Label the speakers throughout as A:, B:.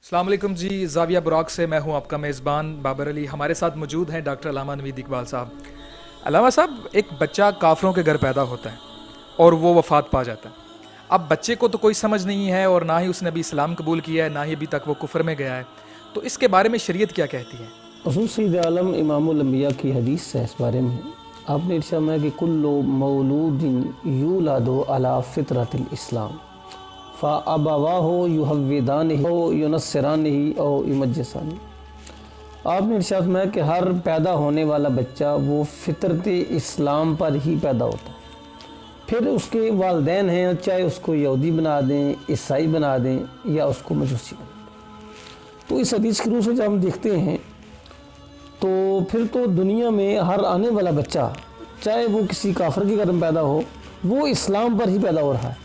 A: السلام علیکم جی، زاویہ براک سے میں ہوں آپ کا میزبان بابر علی۔ ہمارے ساتھ موجود ہیں ڈاکٹر علامہ نوید اقبال صاحب۔ علامہ صاحب، ایک بچہ کافروں کے گھر پیدا ہوتا ہے اور وہ وفات پا جاتا ہے۔ اب بچے کو تو کوئی سمجھ نہیں ہے اور نہ ہی اس نے ابھی اسلام قبول کیا ہے، نہ ہی ابھی تک وہ کفر میں گیا ہے، تو اس کے بارے میں شریعت کیا کہتی ہے؟
B: حضور سید عالم امام الانبیاء کی حدیث ہے اس بارے میں۔ آپ نے ارشاد فرمایا کہ کل مولود یولد علی فطرۃ الاسلام فابواہ یہودانہ او ینصرانہ او یمجسانہ۔ آپ نے ارشاد فرمایا کہ ہر پیدا ہونے والا بچہ وہ فطرت اسلام پر ہی پیدا ہوتا ہے، پھر اس کے والدین ہیں چاہے اس کو یہودی بنا دیں، عیسائی بنا دیں یا اس کو مجوسی بنا دیں۔ تو اس حدیث کی روح سے جب ہم دیکھتے ہیں تو پھر تو دنیا میں ہر آنے والا بچہ چاہے وہ کسی کافر کے گھر میں پیدا ہو، وہ اسلام پر ہی پیدا ہو رہا ہے۔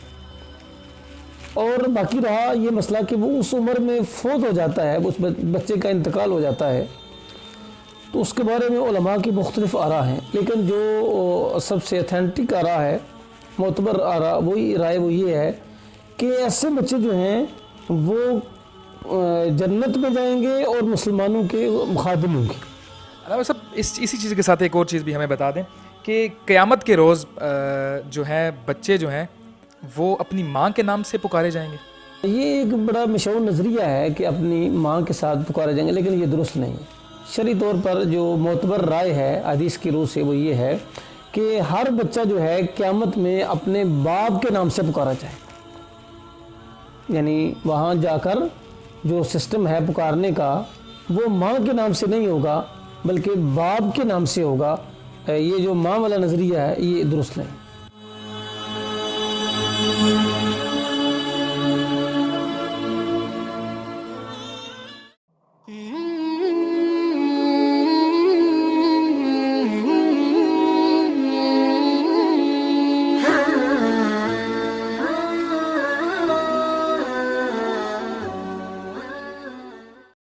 B: اور باقی رہا یہ مسئلہ کہ وہ اس عمر میں فوت ہو جاتا ہے، اس بچے کا انتقال ہو جاتا ہے، تو اس کے بارے میں علماء کی مختلف آراء ہیں، لیکن جو سب سے اتھینٹک آراء ہے، معتبر آراء وہی رائے وہ یہ ہے کہ ایسے بچے جو ہیں وہ جنت میں جائیں گے اور مسلمانوں کے خادم ہوں گے۔
A: علامہ صاحب، اسی چیز کے ساتھ ایک اور چیز بھی ہمیں بتا دیں کہ قیامت کے روز جو ہے بچے جو ہیں وہ اپنی ماں کے نام سے پکارے جائیں گے؟
B: یہ ایک بڑا مشہور نظریہ ہے کہ اپنی ماں کے ساتھ پکارے جائیں گے، لیکن یہ درست نہیں ہے۔ شرعی طور پر جو معتبر رائے ہے حدیث کی روح سے وہ یہ ہے کہ ہر بچہ جو ہے قیامت میں اپنے باپ کے نام سے پکارا جائے گا، یعنی وہاں جا کر جو سسٹم ہے پکارنے کا وہ ماں کے نام سے نہیں ہوگا بلکہ باپ کے نام سے ہوگا۔ یہ جو ماں والا نظریہ ہے یہ درست نہیں۔